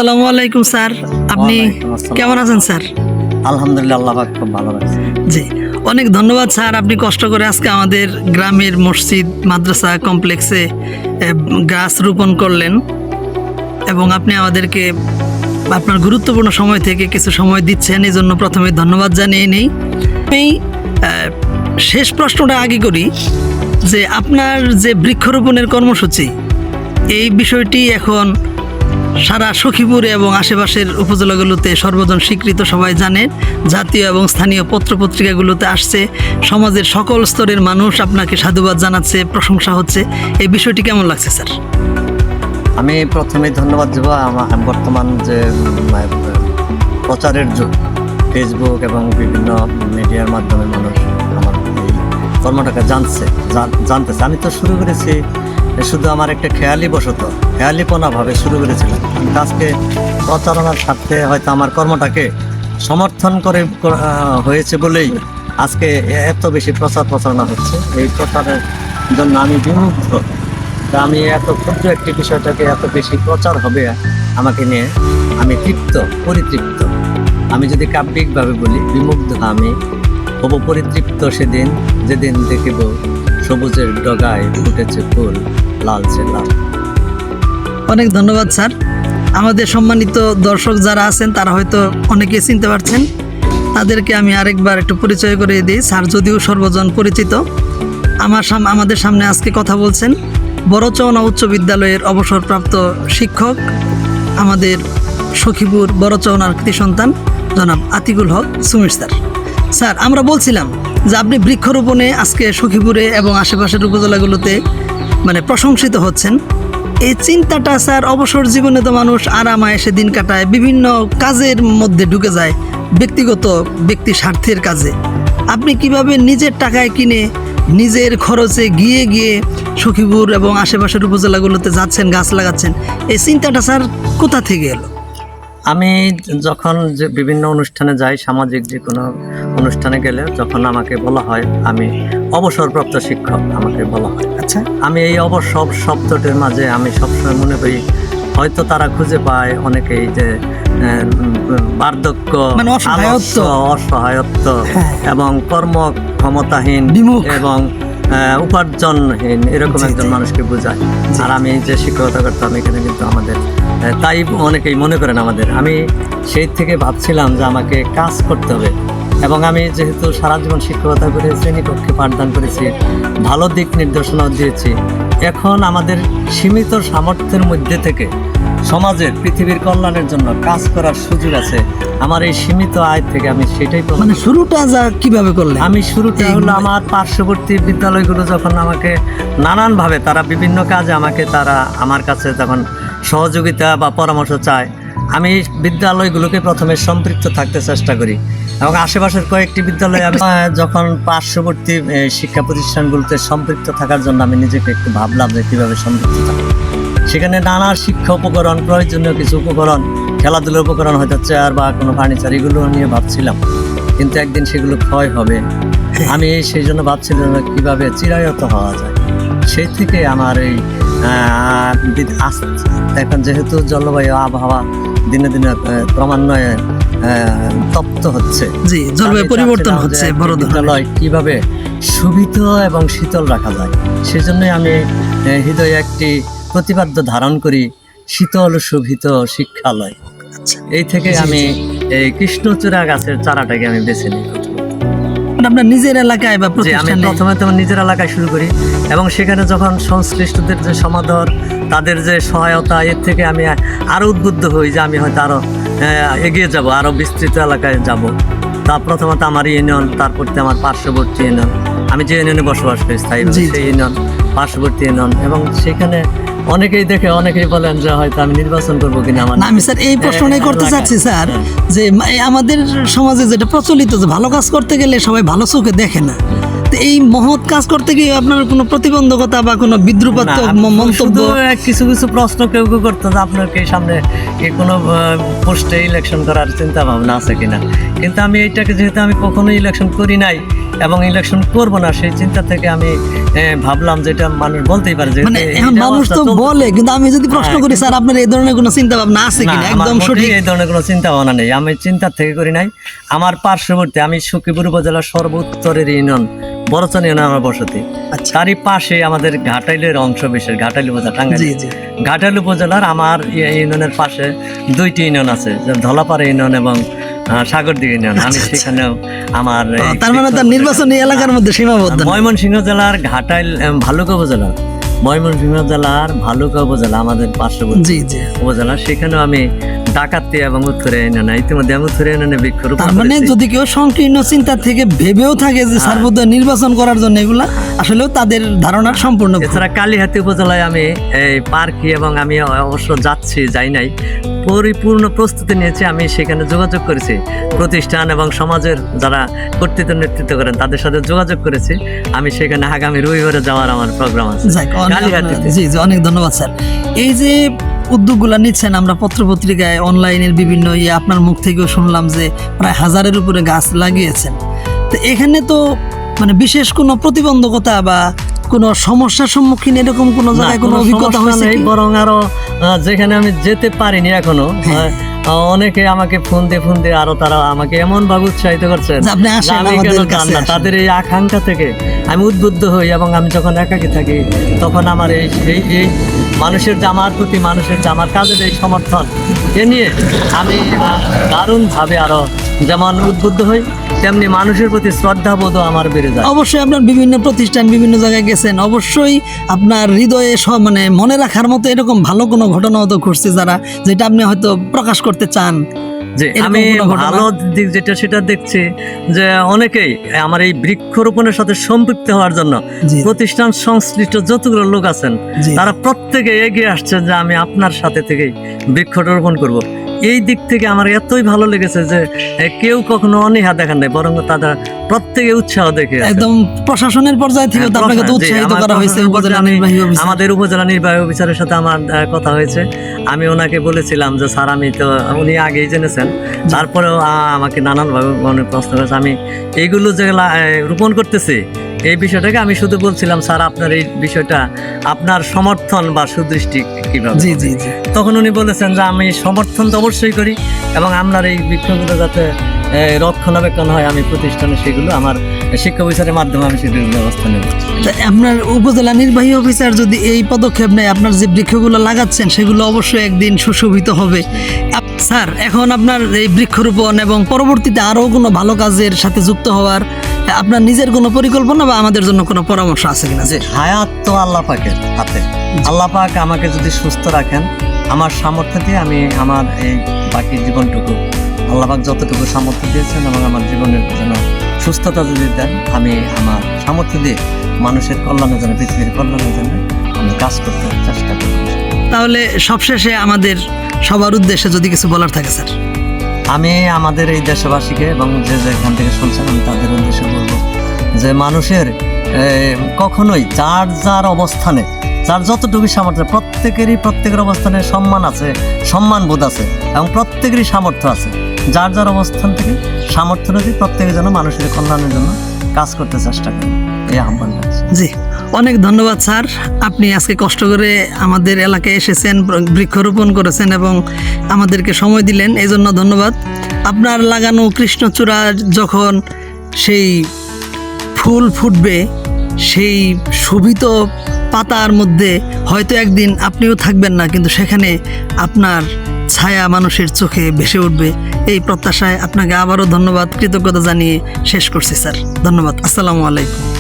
আসসালামু আলাইকুম স্যার, আপনি কেমন আছেন স্যার? আলহামদুলিল্লাহ, আল্লাহ পাক খুব ভালো রাখছে। জি, অনেক ধন্যবাদ স্যার। আপনি কষ্ট করে আজকে আমাদের গ্রামের মসজিদ মাদ্রাসা কমপ্লেক্সে গাছ রোপণ করলেন এবং আপনি আমাদেরকে আপনার গুরুত্বপূর্ণ সময় থেকে কিছু সময় দিচ্ছেন, এই জন্য প্রথমে ধন্যবাদ জানিয়ে নেই। আমি শেষ প্রশ্নটা আগে করি যে আপনার যে বৃক্ষরোপণের কর্মসূচি, এই বিষয়টি এখন সারা সখীপুরে এবং আশেপাশের উপজেলাগুলোতে সর্বজন স্বীকৃত, সবাই জানে, জাতীয় এবং স্থানীয় পত্রপত্রিকাগুলোতে আসছে, সমাজের সকল স্তরের মানুষ আপনাকে সাধুবাদ জানাচ্ছে, প্রশংসা হচ্ছে। এই বিষয়টি কেমন লাগছে স্যার? আমি প্রথমেই ধন্যবাদ দেব আমার বর্তমান যে প্রচারের যুগ, ফেসবুক এবং বিভিন্ন মিডিয়ার মাধ্যমে মানুষ আমার এই কর্মটাকে জানতেছে। আমি তো শুরু করেছি শুধু আমার একটা খেয়ালিপনাভাবে শুরু করেছিলাম, কিন্তু আজকে প্রচারণার স্বার্থে হয়তো আমার কর্মটাকে সমর্থন করে হয়েছে বলেই আজকে এত বেশি প্রচারণা হচ্ছে। এই প্রচারের জন্য আমি বিমুগ্ধ। আমি এত ক্ষুদ্র একটি বিষয়টাকে এত বেশি প্রচার হবে আমাকে নিয়ে আমি পরিতৃপ্ত। আমি যদি কাব্যিকভাবে বলি, বিমুগ্ধ আমি হব পরিতৃপ্ত সেদিন যেদিন দেখিব সবুজের ডগায় ফুটেছে ফুল লালচে লাল। অনেক ধন্যবাদ স্যার। আমাদের সম্মানিত দর্শক যারা আছেন তারা হয়তো অনেকে চিনতে পারছেন, তাদেরকে আমি আরেকবার একটু পরিচয় করে দিই। স্যার যদিও সর্বজন পরিচিত, আমাদের সামনে আজকে কথা বলছেন বড়চৌনা উচ্চ বিদ্যালয়ের অবসরপ্রাপ্ত শিক্ষক, আমাদের সখীপুর বড়চৌনার কৃতি সন্তান জনাব আতিকুল হক সুমির স্যার। স্যার, আমরা বলছিলাম যে আপনি বৃক্ষরোপণে আজকে সখীপুরে এবং আশেপাশের উপজেলাগুলোতে প্রশংসিত হচ্ছেন। এই চিন্তাটা স্যার, অবসর জীবনে তো মানুষ আরামায়েশে দিন কাটায়, বিভিন্ন কাজের মধ্যে ঢুকে যায়, ব্যক্তি স্বার্থের কাজে। আপনি কিভাবে নিজের টাকায় কিনে নিজের খরচে গিয়ে সখীপুর এবং আশেপাশের উপজেলাগুলোতে যাচ্ছেন, গাছ লাগাচ্ছেন, এই চিন্তাটা স্যার কোথা থেকে এলো? আমি যখন যে বিভিন্ন অনুষ্ঠানে যাই, সামাজিক যে কোনো অনুষ্ঠানে গেলে যখন আমাকে বলা হয় আমি অবসরপ্রাপ্ত শিক্ষক, আমাকে বলা হয়, আচ্ছা, আমি এই অবসর শব্দটির মাঝে আমি সবসময় মনে করি হয়তো তারা খুঁজে পায় অনেকেই যে বার্ধক্য, অসহায়ত্ব এবং কর্মক্ষমতাহীন এবং উপার্জনহীন এরকম একজন মানুষকে বোঝায়। আর আমি যে শিক্ষকতা করতাম এখানে কিন্তু আমাদের তাই অনেকেই মনে করেন আমাদের। আমি সেই থেকে ভাবছিলাম যে আমাকে কাজ করতে হবে, এবং আমি যেহেতু সারা জীবন শিক্ষকতা করে শ্রেণীকক্ষে পাঠদান করেছি, ভালো দিক নির্দেশনাও দিয়েছি, এখন আমাদের সীমিত সামর্থ্যের মধ্যে থেকে সমাজের পৃথিবীর কল্যাণের জন্য কাজ করার সুযোগ আছে। আমার এই সীমিত আয় থেকে আমি সেটাই শুরুটা কিভাবে করলেন? আমি শুরুটা হলো আমার পার্শ্ববর্তী বিদ্যালয়গুলো যখন আমাকে নানানভাবে তারা বিভিন্ন কাজে তারা আমার কাছে যখন সহযোগিতা বা পরামর্শ চায়, আমি বিদ্যালয়গুলোকে প্রথমে সম্পৃক্ত থাকতে চেষ্টা করি, এবং আশেপাশের কয়েকটি বিদ্যালয়ে আমি যখন পার্শ্ববর্তী শিক্ষা প্রতিষ্ঠানগুলোতে সম্পৃক্ত থাকার জন্য আমি নিজেকে একটু ভাবলাম যে কীভাবে সম্পৃক্ত থাকবো। সেখানে নানা শিক্ষা উপকরণ, প্রয়োজনীয় কিছু উপকরণ, খেলাধুলার উপকরণ, হয়তো চেয়ার বা কোনো ফার্নিচার, এগুলো নিয়ে ভাবছিলাম, কিন্তু একদিন সেগুলো ক্ষয় হবে। আমি সেই জন্য ভাবছিলাম কীভাবে চিরায়ত হওয়া যায়। সেই থেকে আমার এই এখন যেহেতু জলবায়ু আবহাওয়া দিনে দিনে ক্রমান্বয়ে তপ্ত হচ্ছে, জি, জলবায়ু পরিবর্তন হচ্ছে, বিদ্যালয় কীভাবে শোভিত এবং শীতল রাখা যায়, সেজন্যই আমি হৃদয়ে একটি প্রতিপাদ্য ধারণ করি, শীতল শোভিত শিক্ষালয়। এই থেকে আমি এই কৃষ্ণচূড়া গাছের চারাটাকে আমি বেছে নিই। আপনার নিজের এলাকায় বা আমি প্রথমে তো নিজের এলাকায় শুরু করি, এবং সেখানে যখন সংশ্লিষ্টদের যে সমাদর, তাদের যে সহায়তা, এর থেকে আমি আরও উদ্বুদ্ধ হই যে আমি হয়তো আরও এগিয়ে যাব, আরও বিস্তৃত এলাকায় যাব। তা প্রথমত আমার ইউনিয়ন, তারপর আমার পার্শ্ববর্তী ইউনিয়ন, আমি যে ইউনিয়নে বসবাস করি স্থায়ীভাবে, সেই ইউনিয়ন, পার্শ্ববর্তী ইউনিয়ন, এবং সেখানে অনেকেই অনেকেই বলেন যে হয়তো আমি নির্বাচন করবো কিনা। আমি স্যার এই প্রশ্নটাই করতে চাচ্ছি স্যার, যে আমাদের সমাজে যেটা প্রচলিত যে ভালো কাজ করতে গেলে সবাই ভালো চোখে দেখে না, তো এই মহৎ কাজ করতে গিয়ে আপনার কোনো প্রতিবন্ধকতা বা কোনো বিদ্রুপাত্মক মন্তব্য, কিছু প্রশ্ন কেউ করতো যে আপনার কি সামনে কোনো পোস্টে ইলেকশন করার চিন্তা ভাবনা আছে কিনা, কিন্তু আমি এইটাকে যেহেতু আমি কখনো ইলেকশন করি নাই, এবং ইলেকশন করব না, সেই চিন্তা থেকে আমি ভাবলাম যেটা মানুষ বলতেই পারে যে মানে এখন মানুষ তো বলে, কিন্তু আমি যদি প্রশ্ন করি স্যার আপনার এই ধরনের কোনো চিন্তা ভাবনা আছে কিনা? একদম সঠিক, এই ধরনের কোনো চিন্তা ভাবনা নেই, আমি চিন্তা থেকে করি নাই। আমার পার্শ্ববর্তী, আমি সখীপুর উপজেলার সর্বোত্তরের ইউনিয়ন বড়চন ইউনিয়ন আমার বসতি, তারই পাশে আমাদের ঘাটাইলের অংশ, বিশেষ ঘাটাইল উপজেলা, টাঙ্গাইল ঘাটাইল উপজেলার আমার ইউনিয়নের পাশে 2টি ইউনিয়ন আছে, ধলাপাড়া ইউনিয়ন এবং সাগরদিঘি ইউনিয়ন। আমি সেখানেও আমার তার মানে তার নির্বাচনী এলাকার মধ্যে সীমাবদ্ধ। ময়মনসিংহ জেলার ঘাটাইল ভালুকা উপজেলা, ময়মনসিংহ জেলার ভালুকা উপজেলা আমাদের পার্শ্ববর্তী উপজেলা, সেখানেও আমি ডাকাতি এবং উত্তরে ইউনিয়ন, ইতিমধ্যে আমি উত্তরে ইউনিয়নে বৃক্ষরোপণ করেছি। মানে যদি কেউ সংকীর্ণ চিন্তা থেকে ভেবেও থাকে যে সর্বদা নির্বাচন করার জন্য, এগুলা আসলেও তাদের ধারণার সম্পূর্ণ। এছাড়া কালীহাতি উপজেলায় আমি এই পার্কি, এবং আমি অবশ্য যাই নাই, পরিপূর্ণ প্রস্তুতি নিয়েছি। আমি সেখানে যোগাযোগ করেছি প্রতিষ্ঠান এবং সমাজের যারা কর্তৃত্ব নেতৃত্ব করেন তাদের সাথে যোগাযোগ করেছি। আমি সেখানে আগামী রবিবারে যাওয়ার আমার প্রোগ্রাম আছে কালীহাতিতে। জি জি, অনেক ধন্যবাদ স্যার। এই যে উদ্যোগগুলো নিচ্ছেন, আমরা পত্রপত্রিকায় অনলাইনের বিভিন্ন আপনার মুখ থেকেও শুনলাম যে প্রায় 1000-এর উপরে গাছ লাগিয়েছেন। তো এখানে তো মানে বিশেষ কোনো প্রতিবন্ধকতা বা কোনো সমস্যার সম্মুখীন এরকম কোনো জায়গায় কোনো অভিজ্ঞতা হয়েছে? বরং আরো যেখানে আমি যেতে পারিনি এখনো, অনেকে আমাকে ফোন দিয়ে আরো তারা আমাকে এমন ভাবে উৎসাহিত করছেন তাদের এই আকাঙ্ক্ষা থেকে আমি উদ্বুদ্ধ হই। এবং আমি যখন একাকী থাকি তখন আমার এই মানুষের যে আমার প্রতি, মানুষের যে আমার কাজের এই সমর্থন, এ নিয়ে আমি দারুণভাবে আরো যেমন উদ্বুদ্ধ হই, তেমনি মানুষের প্রতি শ্রদ্ধাবোধও আমার বেড়ে যায়। অবশ্যই আপনার বিভিন্ন প্রতিষ্ঠান, বিভিন্ন জায়গায় গেছেন, অবশ্যই আপনার হৃদয়ে সব মানে মনে রাখার মতো এরকম ভালো কোনো ঘটনাও তো ঘটছে যারা, যেটা আপনি হয়তো প্রকাশ করতে চান। যে আমি ভালো দিক যেটা সেটা দেখছি যে অনেকেই আমার এই বৃক্ষরোপণের সাথে সম্পৃক্ত হওয়ার জন্য প্রতিষ্ঠান সংশ্লিষ্ট যতগুলো লোক আছেন তারা প্রত্যেকে এগিয়ে আসছে যে আমি আপনার সাথে থেকেই বৃক্ষরোপণ করব। এই দিক থেকে আমার এতই ভালো লেগেছে যে কেউ কখনো অনীহা দেখান নাই, বরং তারা প্রত্যেকে উৎসাহ দেখে। একদম প্রশাসনের পর্যায় থেকে আপনাকে তো উৎসাহিত করা হয়েছে। আমাদের উপজেলা নির্বাহী অফিসারের সাথে আমার কথা হয়েছে, আমি ওনাকে বলেছিলাম যে স্যার আমি তো, উনি আগেই জেনেছেন, তারপরেও আমাকে নানানভাবে অনেক প্রশ্ন করেছে। আমি এইগুলো যেগুলা রোপণ করতেছি এই বিষয়টাকে আমি শুধু বলছিলাম স্যার আপনার এই বিষয়টা আপনার সমর্থন বা সুদৃষ্টি কিভাবে? জি জি জি। তখন উনি বলেছেন যে আমি সমর্থন তো অবশ্যই করি, এবং আপনার এই বৃক্ষগুলো যাতে রক্ষণাবেক্ষণ হয় আমি প্রতিষ্ঠানে সেগুলো আমার শিক্ষা অফিসারের মাধ্যমে আমি সেগুলোর ব্যবস্থা নেব। আপনার উপজেলা নির্বাহী অফিসার যদি এই পদক্ষেপ নেয়, আপনার যে বৃক্ষগুলো লাগাচ্ছেন সেগুলো অবশ্যই একদিন সুশোভিত হবে। স্যার, এখন আপনার এই বৃক্ষরোপণ এবং পরবর্তীতে আরও কোনো ভালো কাজের সাথে যুক্ত হওয়ার আপনার নিজের কোনো পরিকল্পনা বা আমাদের জন্য কোনো পরামর্শ আছে কিনা? যে হায়াত তো আল্লাহ পাকের হাতে, আল্লাহ পাক আমাকে যদি সুস্থ রাখেন, আমার সামর্থ্য দিয়ে আমি আমার এই বাকি জীবনটুকু আল্লাহ পাক যতটুকু সামর্থ্য দিয়েছেন এবং আমার জীবনের জন্য সুস্থতা যদি দেন, আমি আমার সামর্থ্য দিয়ে মানুষের কল্যাণের জন্য, পৃথিবীর কল্যাণের জন্য আমি কাজ করতে চেষ্টা করি। তাহলে সবশেষে আমাদের সবার উদ্দেশ্যে যদি কিছু বলার থাকে স্যার? আমি আমাদের এই দেশবাসীকে এবং যে যেখান থেকে শুনছেন আমি তাদের উদ্দেশ্যে বলবো যে মানুষের কখনোই যার যার অবস্থানে, যার যতটুকু সামর্থ্য, প্রত্যেকের অবস্থানে সম্মান আছে, সম্মানবোধ আছে, এবং প্রত্যেকেরই সামর্থ্য আছে। যার যার অবস্থান থেকে সামর্থ্য রেখে প্রত্যেকে যেন মানুষের কল্যাণের জন্য কাজ করতে চেষ্টা করেন, এই আহ্বান রাখছি। জি, অনেক ধন্যবাদ স্যার। আপনি আজকে কষ্ট করে আমাদের এলাকায় এসেছেন, বৃক্ষরোপণ করেছেন এবং আমাদেরকে সময় দিলেন, এই জন্য ধন্যবাদ। আপনার লাগানো কৃষ্ণচূড়া যখন সেই ফুল ফুটবে, সেই শোভিত পাতার মধ্যে হয়তো একদিন আপনিও থাকবেন না, কিন্তু সেখানে আপনার ছায়া মানুষের চোখে ভেসে উঠবে। এই প্রত্যাশায় আপনাকে আবারও ধন্যবাদ, কৃতজ্ঞতা জানিয়ে শেষ করছি স্যার। ধন্যবাদ। আসসালামু আলাইকুম।